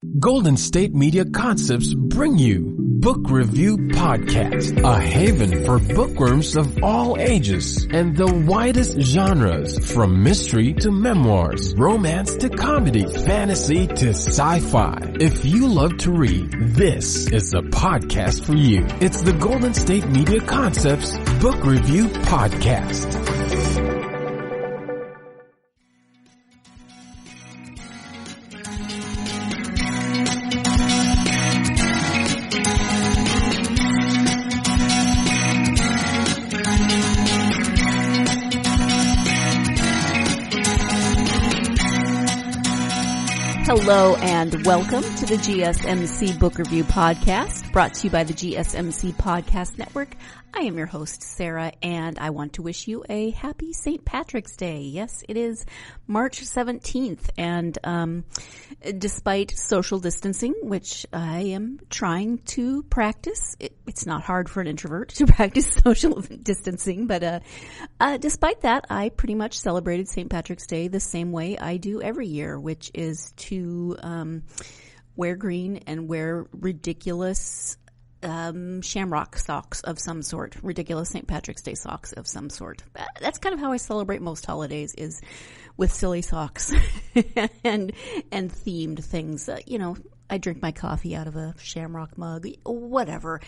Golden State Media Concepts bring you Book Review Podcast, a haven for bookworms of all ages and the widest genres, from mystery to memoirs, romance to comedy, fantasy to sci-fi. If you love to read, this is the podcast for you. It's the Golden State Media Concepts Book Review Podcast. Hello and welcome to the GSMC Book Review Podcast, brought to you by the GSMC Podcast Network. I am your host, Sarah, and I want to wish you a happy St. Patrick's Day. Yes, it is March 17th, and despite social distancing, which I am trying to practice, it's not hard for an introvert to practice social distancing, but despite that, I pretty much celebrated St. Patrick's Day the same way I do every year, which is to wear green and wear ridiculous shamrock socks of some sort, ridiculous St. Patrick's Day socks of some sort. That's kind of how I celebrate most holidays, is with silly socks and themed things. I drink my coffee out of a shamrock mug, whatever.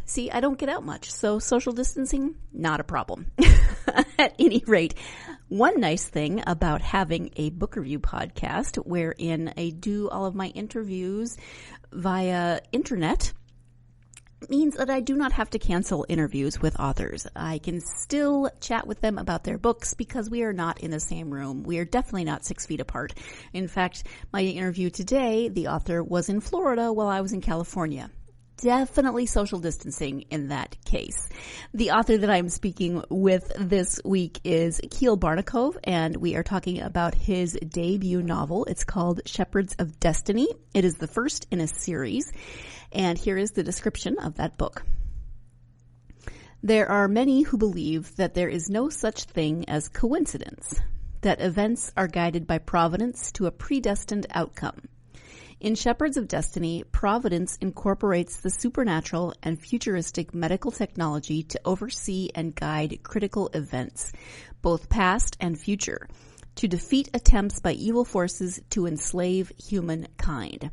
See, I don't get out much, so social distancing, not a problem. At any rate, one nice thing about having a book review podcast wherein I do all of my interviews via internet means that I do not have to cancel interviews with authors. I can still chat with them about their books because we are not in the same room. We are definitely not 6 feet apart. In fact, my interview today, the author was in Florida while I was in California. Definitely social distancing in that case. The author that I'm speaking with this week is Kiel Barnekov, and we are talking about his debut novel. It's called Shepherds of Destiny. It is the first in a series, and here is the description of that book. There are many who believe that there is no such thing as coincidence, that events are guided by providence to a predestined outcome. In Shepherds of Destiny, Providence incorporates the supernatural and futuristic medical technology to oversee and guide critical events, both past and future, to defeat attempts by evil forces to enslave humankind.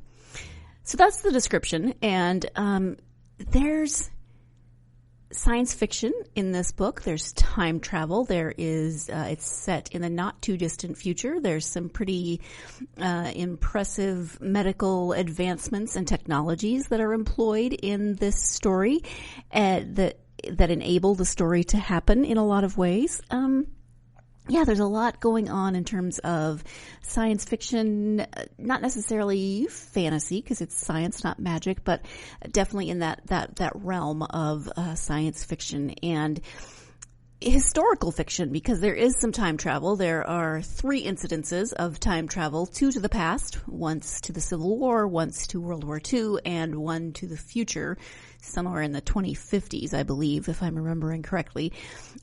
So that's the description, and there's science fiction in this book. There's time travel. There is, it's set in the not too distant future. There's some pretty impressive medical advancements and technologies that are employed in this story that enable the story to happen in a lot of ways. There's a lot going on in terms of science fiction, not necessarily fantasy because it's science, not magic, but definitely in that realm of science fiction and historical fiction, because there is some time travel. There are 3 incidences of time travel, 2 to the past, once to the Civil War, once to World War II, and 1 to the future, somewhere in the 2050s, I believe, if I'm remembering correctly.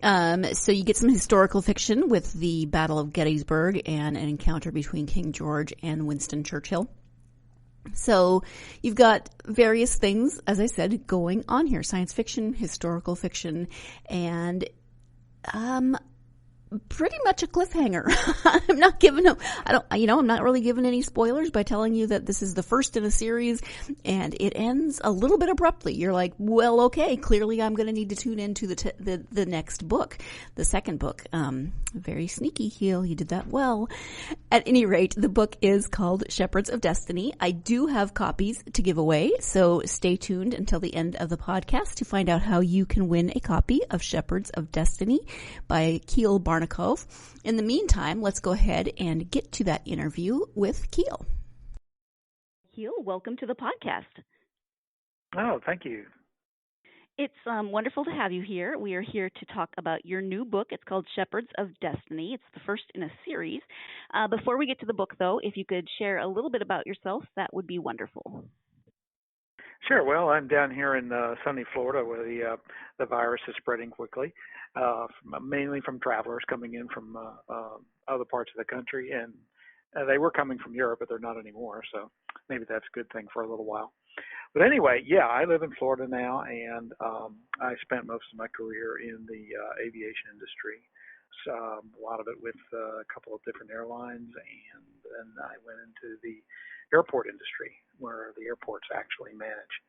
So you get some historical fiction with the Battle of Gettysburg and an encounter between King George and Winston Churchill. So you've got various things, as I said, going on here. Science fiction, historical fiction, and pretty much a cliffhanger. I'm not really giving any spoilers by telling you that this is the first in a series and it ends a little bit abruptly. You're like, well, okay, clearly I'm going to need to tune into the next book, the second book. Very sneaky, Kiel. You did that well. At any rate, the book is called Shepherds of Destiny. I do have copies to give away, so stay tuned until the end of the podcast to find out how you can win a copy of Shepherds of Destiny by Kiel Barnekov. In the meantime, let's go ahead and get to that interview with Kiel. Kiel, welcome to the podcast. Oh, thank you. It's wonderful to have you here. We are here to talk about your new book. It's called Shepherds of Destiny. It's the first in a series. Before we get to the book, though, if you could share a little bit about yourself, that would be wonderful. Sure. Well, I'm down here in sunny Florida where the virus is spreading quickly, mainly from travelers coming in from other parts of the country, and They were coming from Europe, but they're not anymore. So maybe that's a good thing for a little while. But anyway, yeah, I live in Florida now, and I spent most of my career in the aviation industry. So, a lot of it with a couple of different airlines, and then I went into the airport industry, where the airports actually manage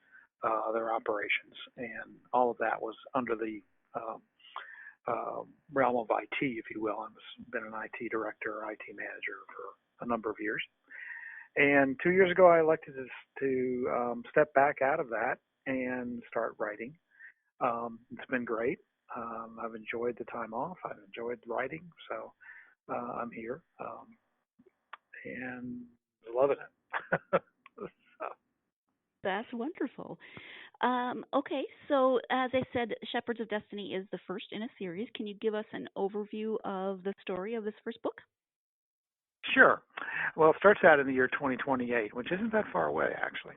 their operations, and all of that was under the realm of IT, if you will. I've been an IT director, IT manager for a number of years. And 2 years ago, I elected to step back out of that and start writing. It's been great. I've enjoyed the time off. I've enjoyed writing, so I'm here and loving it. That's wonderful. Okay, so as I said, Shepherds of Destiny is the first in a series. Can you give us an overview of the story of this first book? Sure. Well, it starts out in the year 2028, which isn't that far away, actually.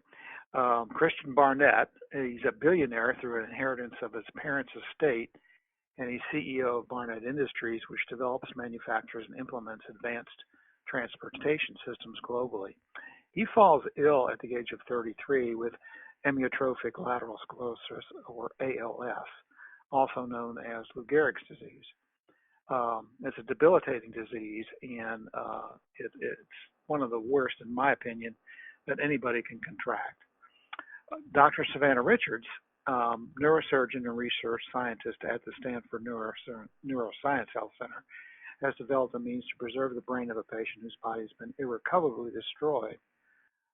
Christian Barnett, he's a billionaire through an inheritance of his parents' estate, and he's CEO of Barnett Industries, which develops, manufactures, and implements advanced transportation systems globally. He falls ill at the age of 33 with amyotrophic lateral sclerosis, or ALS, also known as Lou Gehrig's disease. It's a debilitating disease, and it's one of the worst, in my opinion, that anybody can contract. Dr. Savannah Richards, neurosurgeon and research scientist at the Stanford Neuroscience Health Center, has developed a means to preserve the brain of a patient whose body has been irrecoverably destroyed,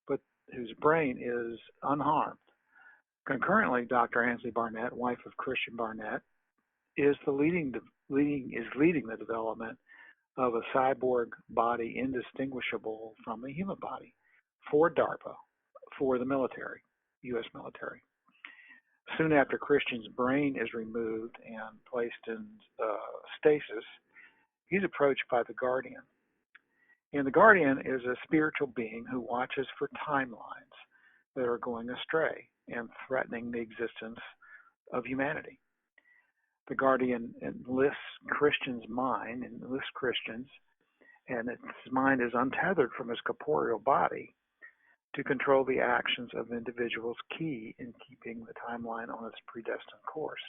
but whose brain is unharmed. Concurrently, Dr. Ansley Barnett, wife of Christian Barnett, is leading the development of a cyborg body indistinguishable from a human body for DARPA, for the military, U.S. military. Soon after Christian's brain is removed and placed in stasis, he's approached by the Guardian. And the Guardian is a spiritual being who watches for timelines that are going astray and threatening the existence of humanity. The Guardian enlists Christian's mind, and his mind is untethered from his corporeal body to control the actions of individuals key in keeping the timeline on its predestined course.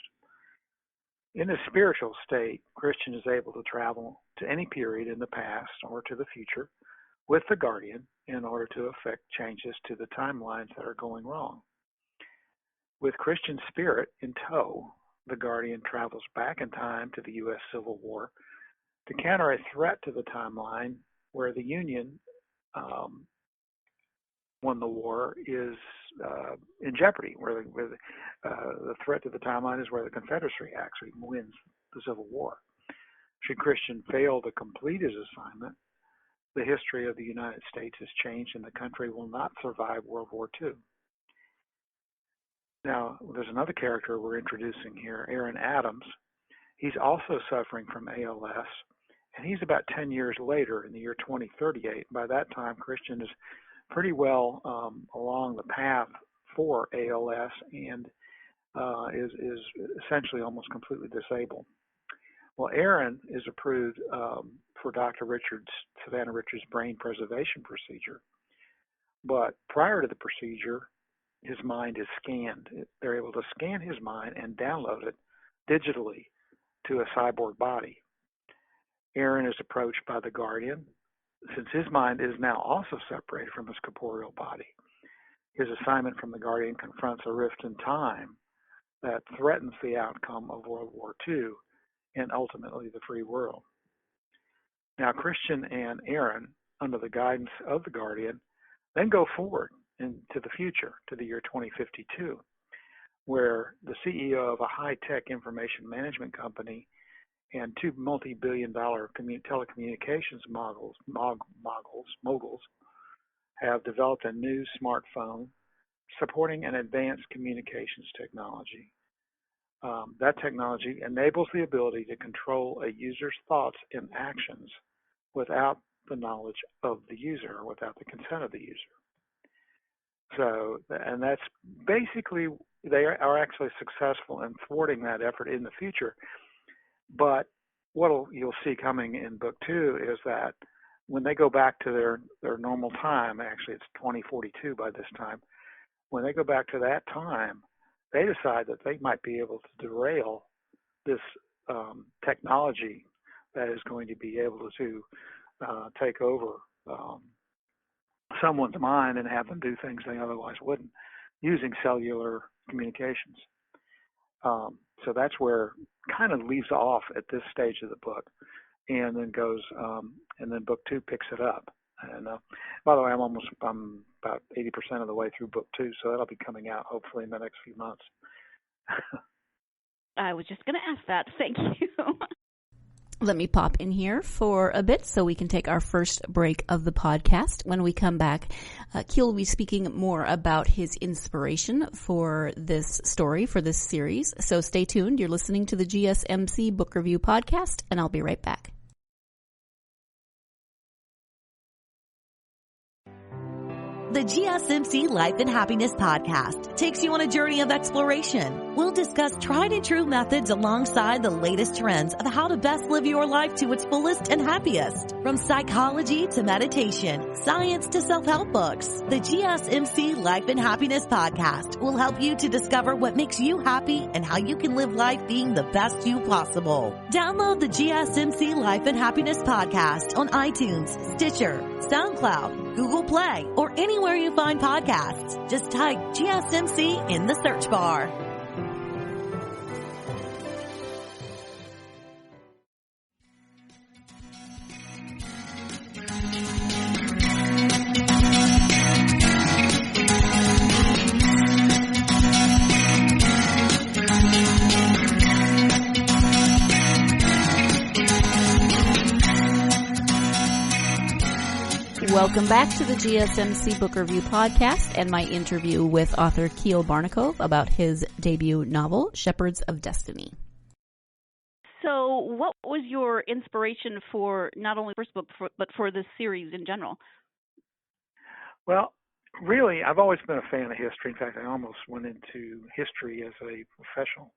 In his spiritual state, Christian is able to travel to any period in the past or to the future with the Guardian in order to effect changes to the timelines that are going wrong. With Christian's spirit in tow, the Guardian travels back in time to the U.S. Civil War to counter a threat to the timeline where the Union won the war is in jeopardy, where the threat to the timeline is where the Confederacy actually wins the Civil War. Should Christian fail to complete his assignment, the history of the United States has changed and the country will not survive World War II. Now, there's another character we're introducing here, Aaron Adams. He's also suffering from ALS, and he's about 10 years later in the year 2038. By that time, Christian is pretty well along the path for ALS and is essentially almost completely disabled. Well, Aaron is approved for Dr. Savannah Richards' brain preservation procedure. But prior to the procedure, his mind is scanned. They're able to scan his mind and download it digitally to a cyborg body. Aaron is approached by the Guardian, since his mind is now also separated from his corporeal body. His assignment from the Guardian confronts a rift in time that threatens the outcome of World War II and ultimately the free world. Now, Christian and Aaron, under the guidance of the Guardian, then go forward into the future, to the year 2052, where the CEO of a high-tech information management company and two multi-billion-dollar telecommunications moguls have developed a new smartphone supporting an advanced communications technology. That technology enables the ability to control a user's thoughts and actions without the knowledge of the user or without the consent of the user. So, and that's basically, they are actually successful in thwarting that effort in the future. But what you'll see coming in book 2 is that when they go back to their normal time, actually it's 2042 by this time, when they go back to that time, they decide that they might be able to derail this technology that is going to be able to take over someone's mind and have them do things they otherwise wouldn't, using cellular communications. So that's where kind of leaves off at this stage of the book, and then goes, and then book 2 picks it up. And by the way, I'm about 80% of the way through book 2, so that'll be coming out hopefully in the next few months. I was just going to ask that. Thank you. Let me pop in here for a bit so we can take our first break of the podcast. When we come back, Kiel will be speaking more about his inspiration for this story, for this series. So stay tuned. You're listening to the GSMC Book Review Podcast, and I'll be right back. The GSMC Life and Happiness Podcast takes you on a journey of exploration. We'll discuss tried and true methods alongside the latest trends of how to best live your life to its fullest and happiest. From psychology to meditation, science to self-help books, the GSMC Life and Happiness Podcast will help you to discover what makes you happy and how you can live life being the best you possible. Download the GSMC Life and Happiness Podcast on iTunes, Stitcher, SoundCloud, Google Play, or anywhere you find podcasts. Just type GSMC in the search bar. Welcome back to the GSMC Book Review Podcast and my interview with author Kiel Barnekov about his debut novel, Shepherds of Destiny. So what was your inspiration for not only the first book, but for this series in general? Well, really, I've always been a fan of history. In fact, I almost went into history as a professional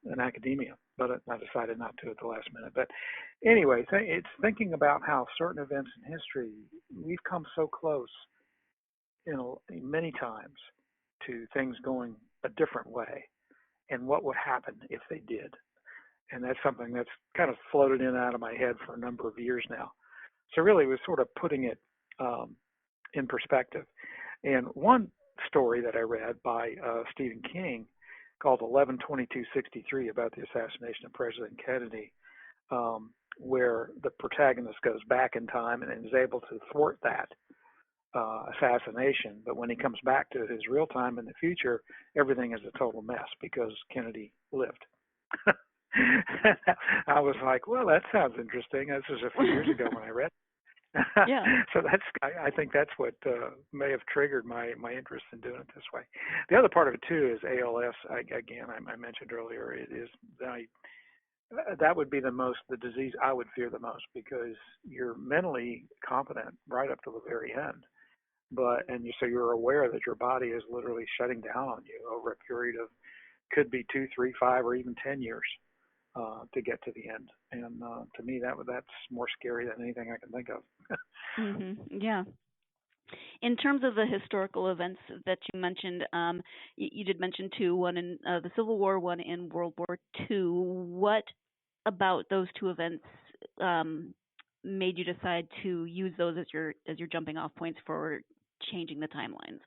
in academia, but I decided not to at the last minute. But anyway, it's thinking about how certain events in history, we've come so close, many times to things going a different way, and what would happen if they did. And that's something that's kind of floated in and out of my head for a number of years now. So really, it was sort of putting it in perspective. And one story that I read by Stephen King called 11/22/63 about the assassination of President Kennedy, where the protagonist goes back in time and is able to thwart that assassination. But when he comes back to his real time in the future, everything is a total mess because Kennedy lived. I was like, well, that sounds interesting. This was a few years ago when I read it. Yeah. So I think that's what may have triggered my interest in doing it this way. The other part of it too is ALS. I mentioned earlier, it is that would be the disease I would fear the most, because you're mentally competent right up to the very end, so you're aware that your body is literally shutting down on you over a period of, could be 2, 3, 5, or even 10 years to get to the end. And to me, that's more scary than anything I can think of. Mm-hmm. Yeah. In terms of the historical events that you mentioned, you did mention two, one in the Civil War, one in World War II. What about those two events made you decide to use those as your jumping off points for changing the timelines?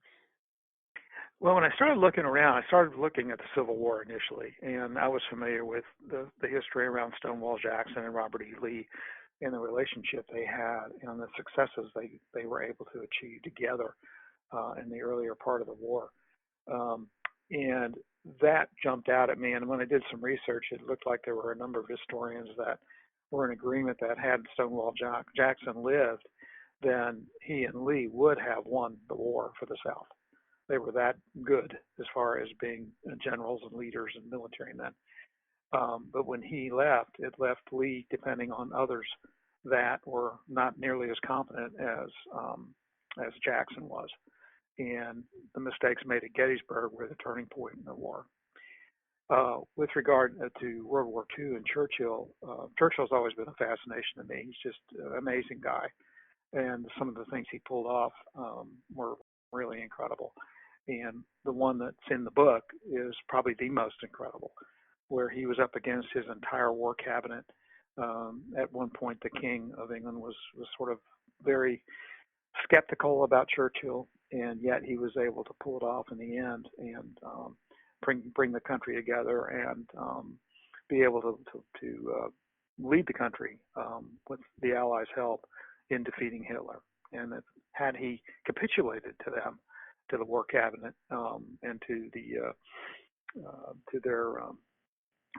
Well, when I started looking around, I started looking at the Civil War initially, and I was familiar with the history around Stonewall Jackson and Robert E. Lee and the relationship they had and the successes they were able to achieve together in the earlier part of the war. And that jumped out at me. And when I did some research, it looked like there were a number of historians that were in agreement that had Stonewall Jackson lived, then he and Lee would have won the war for the South. They were that good as far as being generals and leaders and military men. But when he left, it left Lee depending on others that were not nearly as competent as Jackson was. And the mistakes made at Gettysburg were the turning point in the war. With regard to World War II and Churchill, Churchill's always been a fascination to me. He's just an amazing guy, and some of the things he pulled off were really incredible. And the one that's in the book is probably the most incredible, where he was up against his entire war cabinet. At one point, the King of England was sort of very skeptical about Churchill, and yet he was able to pull it off in the end and bring the country together and be able to lead the country with the Allies' help in defeating Hitler. And that had he capitulated to them, to the war cabinet, and to their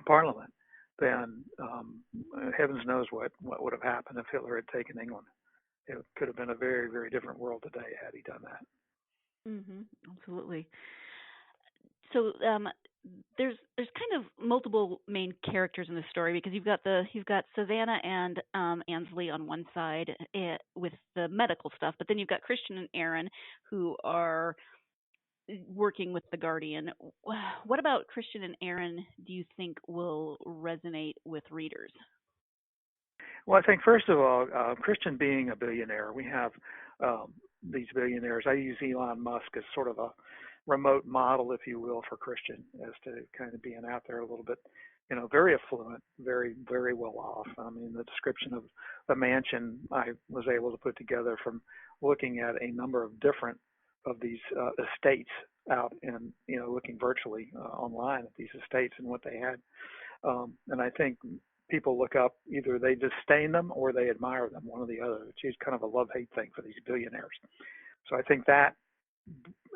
parliament, then heavens knows what would have happened if Hitler had taken England. It could have been a very, very different world today had he done that. Mm-hmm. Absolutely. So there's kind of multiple main characters in the story, because you've got Savannah and Ansley on one side with the medical stuff, but then you've got Christian and Aaron who are working with the Guardian. What about Christian and Aaron do you think will resonate with readers? Well, I think first of all, Christian being a billionaire, we have these billionaires. I use Elon Musk as sort of a remote model, if you will, for Christian, as to kind of being out there a little bit, very affluent, very, very well off. I mean, the description of the mansion I was able to put together from looking at a number of different of these estates out and, looking virtually online at these estates and what they had. And I think people look up, either they disdain them or they admire them, one or the other, which is kind of a love-hate thing for these billionaires. So I think that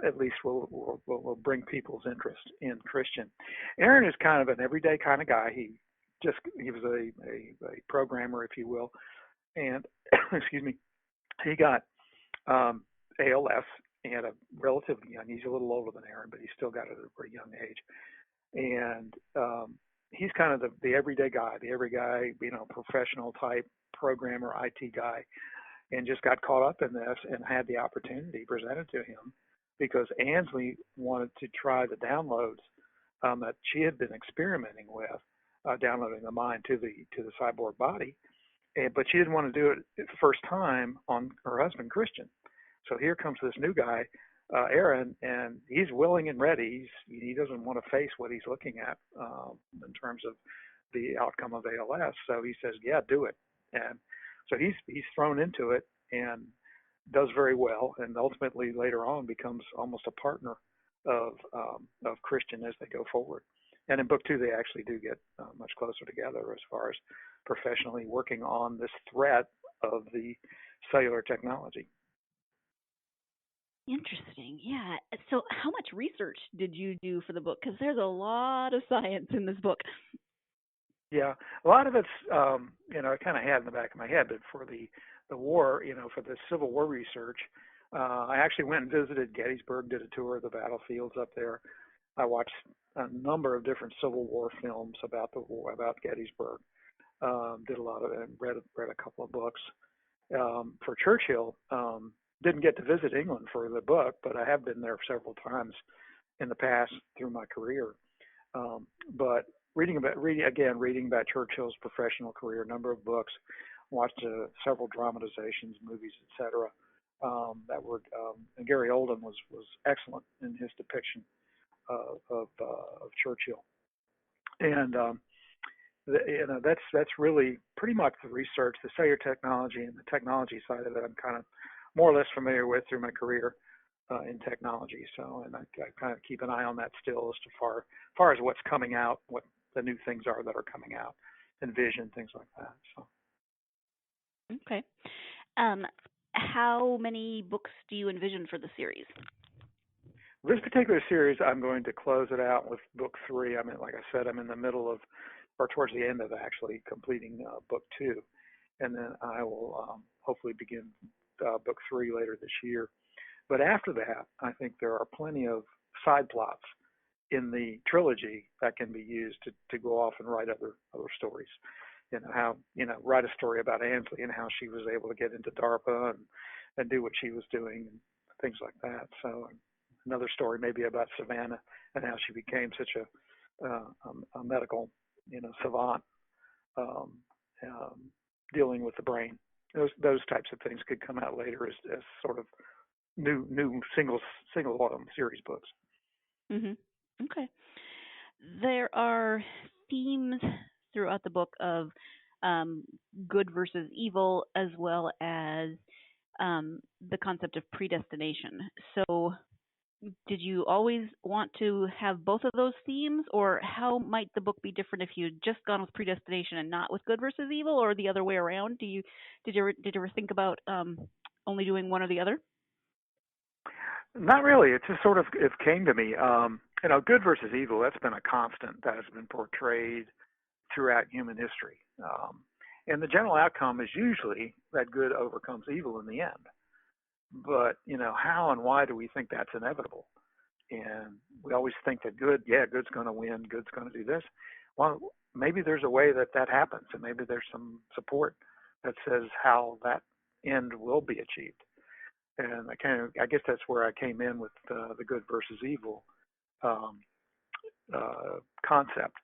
at least will bring people's interest in Christian. Aaron is kind of an everyday kind of guy. He was a programmer, if you will, and excuse me, he got ALS at a relatively young. He's a little older than Aaron, but he still got it at a pretty young age. And he's kind of the everyday guy, professional type programmer, IT guy, and just got caught up in this and had the opportunity presented to him because Ansley wanted to try the downloads that she had been experimenting with, downloading the mind to the cyborg body, but she didn't want to do it the first time on her husband Christian. So here comes this new guy, Aaron, and he's willing and ready. He doesn't want to face what he's looking at in terms of the outcome of ALS. So he says, "Yeah, do it." And so he's thrown into it and does very well, and ultimately later on becomes almost a partner of Christian as they go forward. And in book 2, they actually do get much closer together as far as professionally working on this threat of the cellular technology. Interesting. Yeah. So how much research did you do for the book? Because there's a lot of science in this book. Yeah, a lot of it's, I kind of had in the back of my head, but for the war, for the Civil War research, I actually went and visited Gettysburg, did a tour of the battlefields up there. I watched a number of different Civil War films about the war, about Gettysburg. Did a lot of it and read a couple of books. For Churchill, didn't get to visit England for the book, but I have been there several times in the past through my career. But reading about Churchill's professional career, a number of books, watched several dramatizations, movies, etc. That were and Gary Oldham was excellent in his depiction of Churchill, and that's really pretty much the research, the cellular technology and the technology side of it. I'm kind of more or less familiar with through my career in technology. So, and I kind of keep an eye on that still as far as what's coming out, what the new things are that are coming out, Envision, things like that. So. Okay. How many books do you envision for the series? This particular series, I'm going to close it out with book 3. I mean, like I said, I'm in the middle of, or towards the end of actually completing book 2. And then I will hopefully begin book 3 later this year. But after that, I think there are plenty of side plots in the trilogy that can be used to go off and write other stories. Write a story about Ansley and how she was able to get into DARPA and do what she was doing and things like that. So another story maybe about Savannah and how she became such a medical, savant dealing with the brain. Those types of things could come out later as sort of new single series books. Mm-hmm. Okay. There are themes throughout the book of good versus evil, as well as the concept of predestination. So did you always want to have both of those themes, or how might the book be different if you'd just gone with predestination and not with good versus evil, or the other way around? Did you ever think about only doing one or the other? Not really. It just sort of came to me. Good versus evil, that's been a constant that has been portrayed throughout human history. And the general outcome is usually that good overcomes evil in the end. But, how and why do we think that's inevitable? And we always think that good's going to win, good's going to do this. Well, maybe there's a way that happens, and maybe there's some support that says how that end will be achieved. And I guess that's where I came in with the good versus evil concept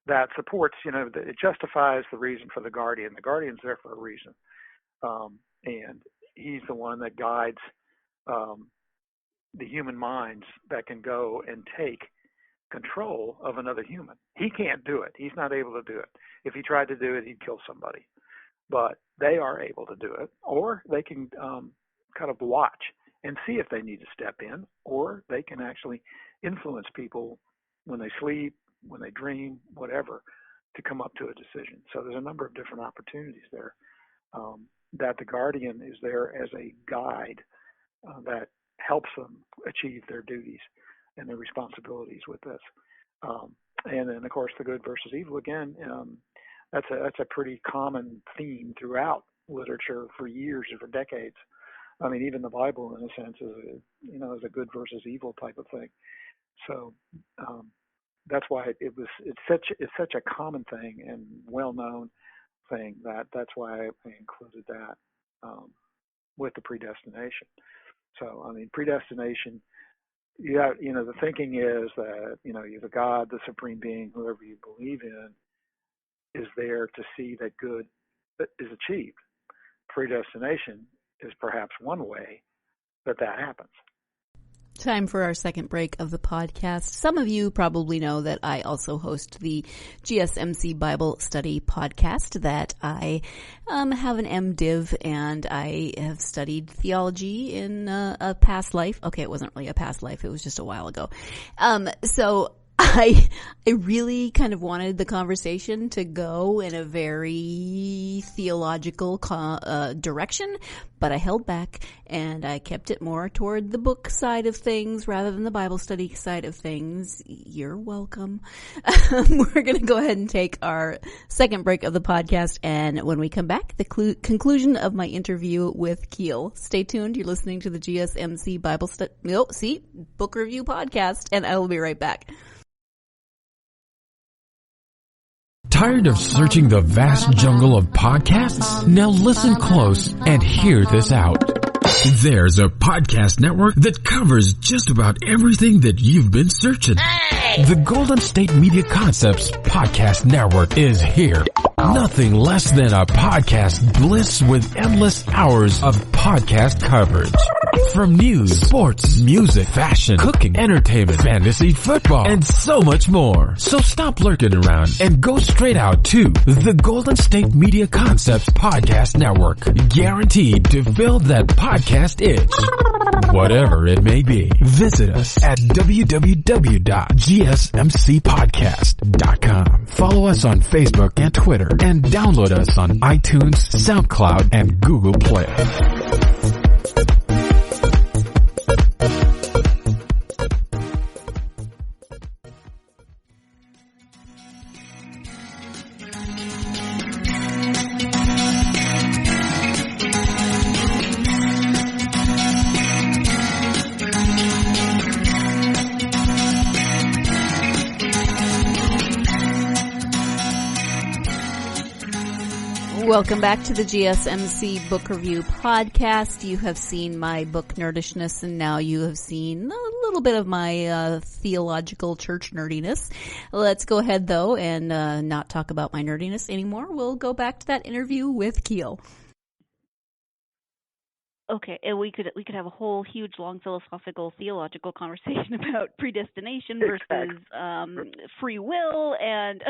that supports, it justifies the reason for the guardian. The guardian's there for a reason. And he's the one that guides the human minds that can go and take control of another human. He can't do it. He's not able to do it. If he tried to do it, he'd kill somebody. But they are able to do it, or they can kind of watch and see if they need to step in, or they can actually influence people when they sleep, when they dream, whatever, to come up to a decision. So there's a number of different opportunities there that the guardian is there as a guide that helps them achieve their duties and their responsibilities with this. And then, of course, the good versus evil, again, that's a pretty common theme throughout literature for years or for decades. I mean, even the Bible, in a sense, is a good versus evil type of thing. So that's why it's such a common thing and well-known thing that's why I included that with the predestination. So, I mean, predestination, the thinking is that, the God, the supreme being, whoever you believe in, is there to see that good is achieved. Predestination is perhaps one way that happens. Time for our second break of the podcast. Some of you probably know that I also host the GSMC Bible Study podcast, that I have an MDiv, and I have studied theology in a past life. Okay, it wasn't really a past life. It was just a while ago. So I really kind of wanted the conversation to go in a very theological direction, but I held back and I kept it more toward the book side of things rather than the Bible study side of things. You're welcome. We're going to go ahead and take our second break of the podcast, and when we come back, the conclusion of my interview with Kiel. Stay tuned. You're listening to the GSMC Bible Study, Book Review Podcast, and I will be right back. Tired of searching the vast jungle of podcasts? Now listen close and hear this out. There's a podcast network that covers just about everything that you've been searching. Hey! The Golden State Media Concepts Podcast Network is here. Nothing less than a podcast bliss with endless hours of podcast coverage. From news, sports, music, fashion, cooking, entertainment, fantasy, football, and so much more. So stop lurking around and go straight out to the Golden State Media Concepts Podcast Network. Guaranteed to fill that podcast itch. Whatever it may be. Visit us at www.gsmcpodcast.com. Follow us on Facebook and Twitter, and download us on iTunes, SoundCloud, and Google Play. Welcome back to the GSMC Book Review Podcast. You have seen my book nerdishness, and now you have seen a little bit of my theological church nerdiness. Let's go ahead, though, and not talk about my nerdiness anymore. We'll go back to that interview with Kiel. Okay, and we could have a whole huge, long philosophical, theological conversation about predestination versus free will, and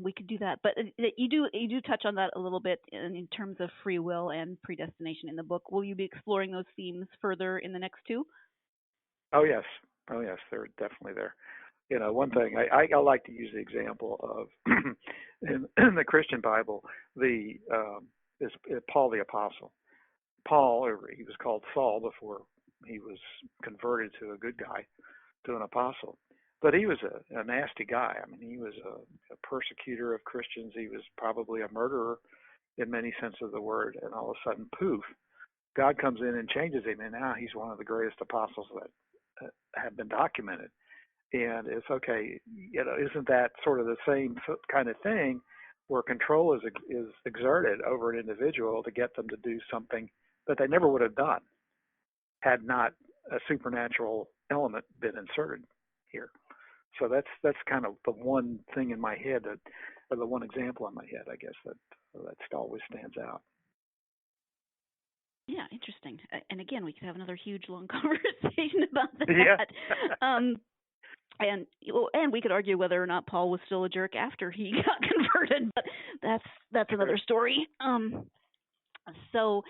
we could do that. But you do touch on that a little bit in terms of free will and predestination in the book. Will you be exploring those themes further in the next two? Oh yes, they're definitely there. You know, one thing I like to use the example of in the Christian Bible, is Paul the Apostle. Paul, or he was called Saul before he was converted to a good guy, to an apostle. But he was a nasty guy. I mean, he was a persecutor of Christians. He was probably a murderer in many senses of the word. And all of a sudden, poof, God comes in and changes him. And now he's one of the greatest apostles that have been documented. And it's okay, you know, isn't that sort of the same kind of thing where control is exerted over an individual to get them to do something that they never would have done had not a supernatural element been inserted here. So that's kind of the one thing in my head or the one example in my head, I guess, that always stands out. Yeah, interesting. And again, we could have another huge, long conversation about that. Yeah. And we could argue whether or not Paul was still a jerk after he got converted, but that's another story. So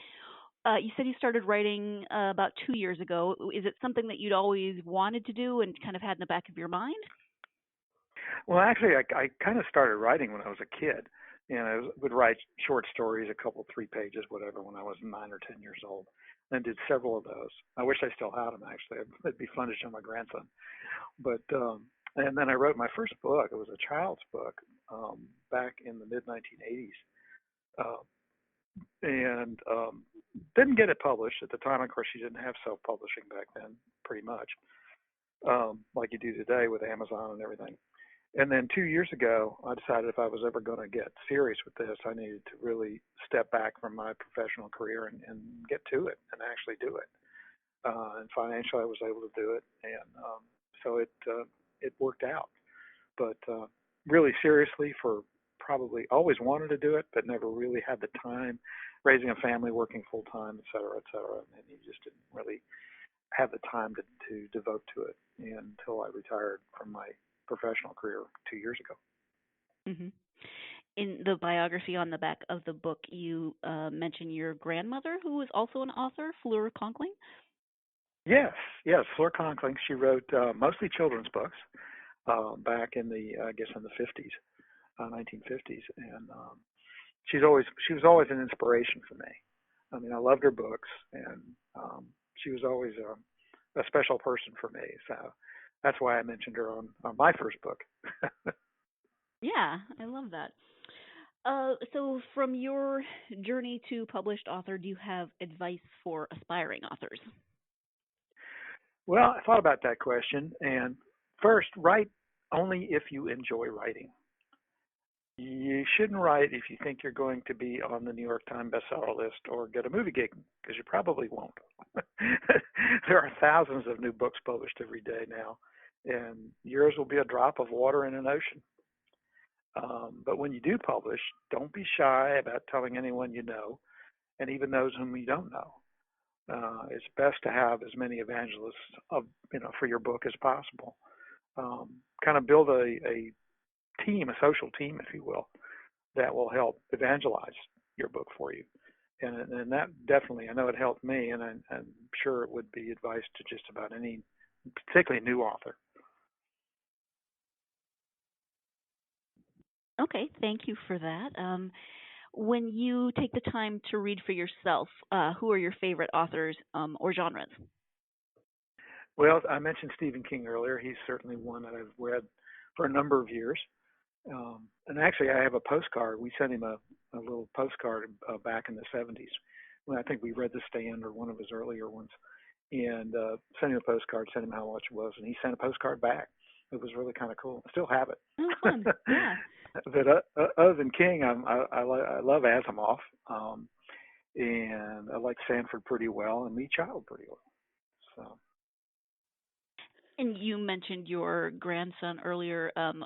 you said you started writing about 2 years ago. Is it something that you'd always wanted to do and kind of had in the back of your mind? Well, actually, I kind of started writing when I was a kid. And I would write short stories, a couple, 3 pages, whatever, when I was 9 or 10 years old, and did several of those. I wish I still had them, actually. It'd be fun to show my grandson. But and then I wrote my first book. It was a child's book back in the mid-1980s, and didn't get it published at the time. Of course, you didn't have self-publishing back then, pretty much, like you do today with Amazon and everything. And then 2 years ago, I decided if I was ever going to get serious with this, I needed to really step back from my professional career and get to it and actually do it. And financially, I was able to do it, and so it worked out. But really seriously, for probably always wanted to do it, but never really had the time, raising a family, working full time, et cetera, and you just didn't really have the time to devote to it until I retired from my professional career 2 years ago. Mm-hmm. In the biography on the back of the book, you mention your grandmother, who was also an author, Fleur Conkling. Yes, Fleur Conkling. She wrote mostly children's books back in the 50s, 1950s, and she was always an inspiration for me. I mean, I loved her books, and she was always a special person for me. So that's why I mentioned her on my first book. Yeah, I love that. So from your journey to published author, do you have advice for aspiring authors? Well, I thought about that question. And first, write only if you enjoy writing. You shouldn't write if you think you're going to be on the New York Times bestseller list or get a movie gig, because you probably won't. There are thousands of new books published every day now, and yours will be a drop of water in an ocean. But when you do publish, don't be shy about telling anyone you know, and even those whom you don't know. It's best to have as many evangelists for your book as possible. Kind of build a team, a social team, if you will, that will help evangelize your book for you. And that definitely, I know it helped me, and I'm sure it would be advice to just about any, particularly new author. Okay, thank you for that. When you take the time to read for yourself, who are your favorite authors or genres? Well, I mentioned Stephen King earlier. He's certainly one that I've read for a number of years. And actually, I have a postcard. We sent him a little postcard back in the 70s. When I think we read The Stand or one of his earlier ones. And sent him a postcard, sent him how much it was, and he sent a postcard back. It was really kind of cool. I still have it. Oh, fun. Yeah. But other than King, I love Asimov, and I like Sanford pretty well, and Lee Child pretty well. So. And you mentioned your grandson earlier. I'm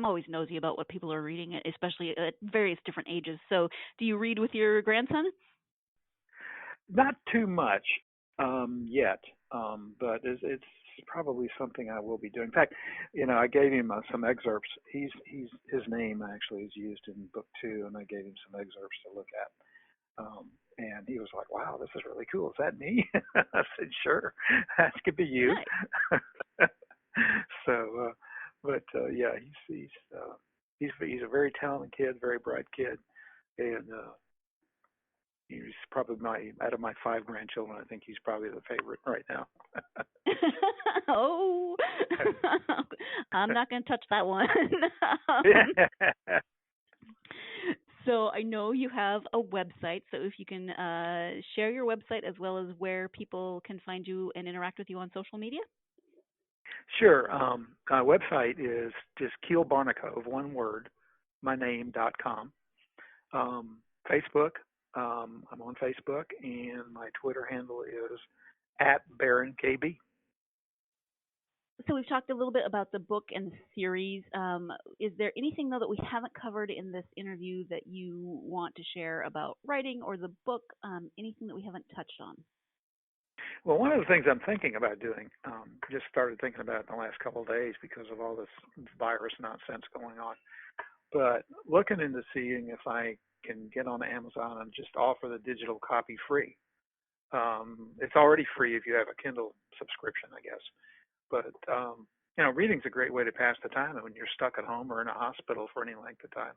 always nosy about what people are reading, especially at various different ages. So, do you read with your grandson? Not too much yet, but it's probably something I will be doing. In fact, I gave him some excerpts. His name actually is used in book 2, and I gave him some excerpts to look at. And he was like, "Wow, this is really cool. Is that me?" I said, "Sure, that could be you." Nice. So, yeah, he's a very talented kid, very bright kid, and he's probably out of my 5 grandchildren, I think he's probably the favorite right now. Oh, I'm not going to touch that one. So I know you have a website, so if you can share your website as well as where people can find you and interact with you on social media. Sure. My website is just Kiel Barnekov, one word, myname.com. Facebook, I'm on Facebook, and my Twitter handle is @BaronKB. So we've talked a little bit about the book and the series. Is there anything, though, that we haven't covered in this interview that you want to share about writing or the book, anything that we haven't touched on? Well, one of the things I'm thinking about doing, just started thinking about it in the last couple of days because of all this virus nonsense going on, but looking into seeing if I can get on Amazon and just offer the digital copy free. It's already free if you have a Kindle subscription, I guess. But, reading's a great way to pass the time when you're stuck at home or in a hospital for any length of time.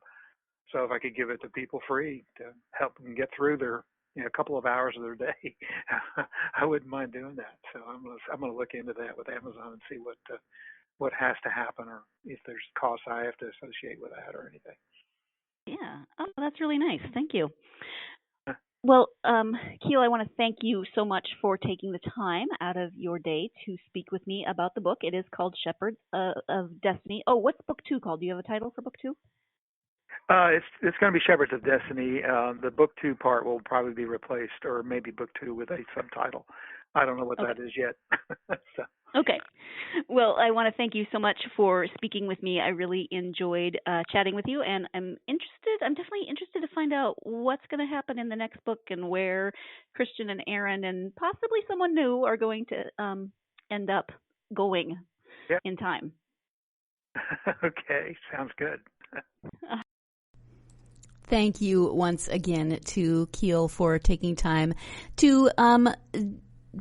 So if I could give it to people free to help them get through their, a couple of hours of their day, I wouldn't mind doing that. So I'm gonna look into that with Amazon and see what has to happen, or if there's costs I have to associate with that or anything. Yeah. Oh, that's really nice. Thank you. Well, Kiel, I want to thank you so much for taking the time out of your day to speak with me about the book. It is called Shepherds of Destiny. Oh, what's book 2 called? Do you have a title for book 2? It's going to be Shepherds of Destiny. The book 2 part will probably be replaced, or maybe book 2 with a subtitle. I don't know what that is yet. So. Okay. Well, I want to thank you so much for speaking with me. I really enjoyed chatting with you, and I'm definitely interested to find out what's going to happen in the next book and where Christian and Aaron and possibly someone new are going to end up going in time. Okay. Sounds good. Thank you once again to Kiel for taking time to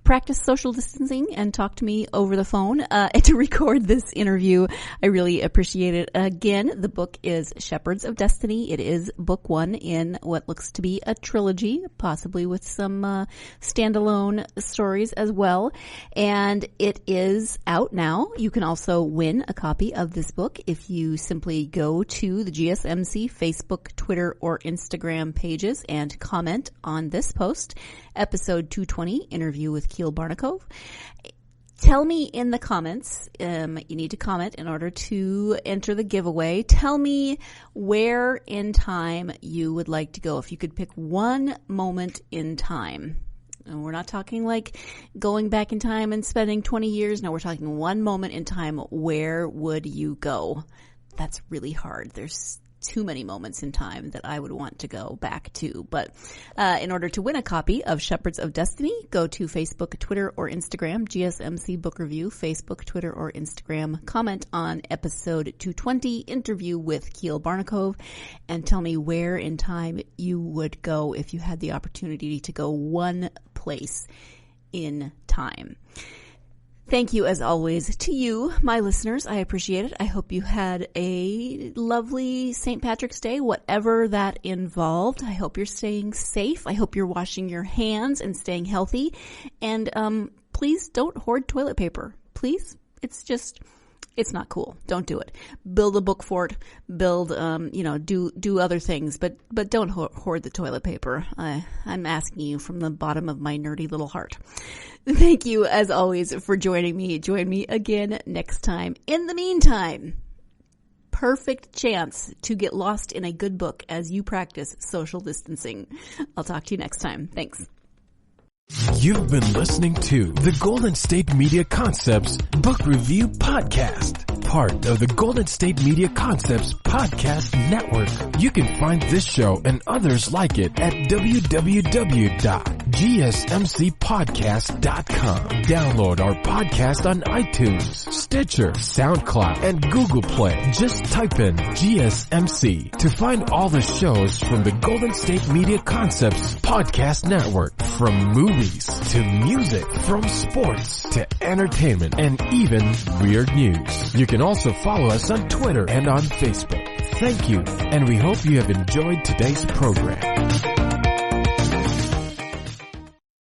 practice social distancing and talk to me over the phone to record this interview. I really appreciate it. Again, the book is Shepherds of Destiny. It is book 1 in what looks to be a trilogy, possibly with some standalone stories as well. And it is out now. You can also win a copy of this book if you simply go to the GSMC Facebook, Twitter, or Instagram pages and comment on this post, episode 220, interview with Kiel Barnekov. Tell me in the comments, you need to comment in order to enter the giveaway. Tell me where in time you would like to go. If you could pick one moment in time. And we're not talking like going back in time and spending 20 years. No, we're talking one moment in time. Where would you go? That's really hard. There's too many moments in time that I would want to go back to. But in order to win a copy of Shepherds of Destiny, go to Facebook, Twitter, or Instagram, GSMC Book Review, Facebook, Twitter, or Instagram. Comment on episode 220, interview with Kiel Barnekov, and tell me where in time you would go if you had the opportunity to go one place in time. Thank you, as always, to you, my listeners. I appreciate it. I hope you had a lovely St. Patrick's Day, whatever that involved. I hope you're staying safe. I hope you're washing your hands and staying healthy. And please don't hoard toilet paper. Please. It's not cool. Don't do it. Build a book fort. Build, do other things, but don't hoard the toilet paper. I'm asking you from the bottom of my nerdy little heart. Thank you, as always, for joining me. Join me again next time. In the meantime, perfect chance to get lost in a good book as you practice social distancing. I'll talk to you next time. Thanks. You've been listening to the Golden State Media Concepts Book Review Podcast, part of the Golden State Media Concepts Podcast Network. You can find this show and others like it at www.gsmcpodcast.com. Download our podcast on iTunes, Stitcher, SoundCloud, and Google Play. Just type in GSMC to find all the shows from the Golden State Media Concepts Podcast Network, from movies to music, from sports to entertainment, and even weird news. You can also follow us on Twitter and on Facebook. Thank you, and we hope you have enjoyed today's program.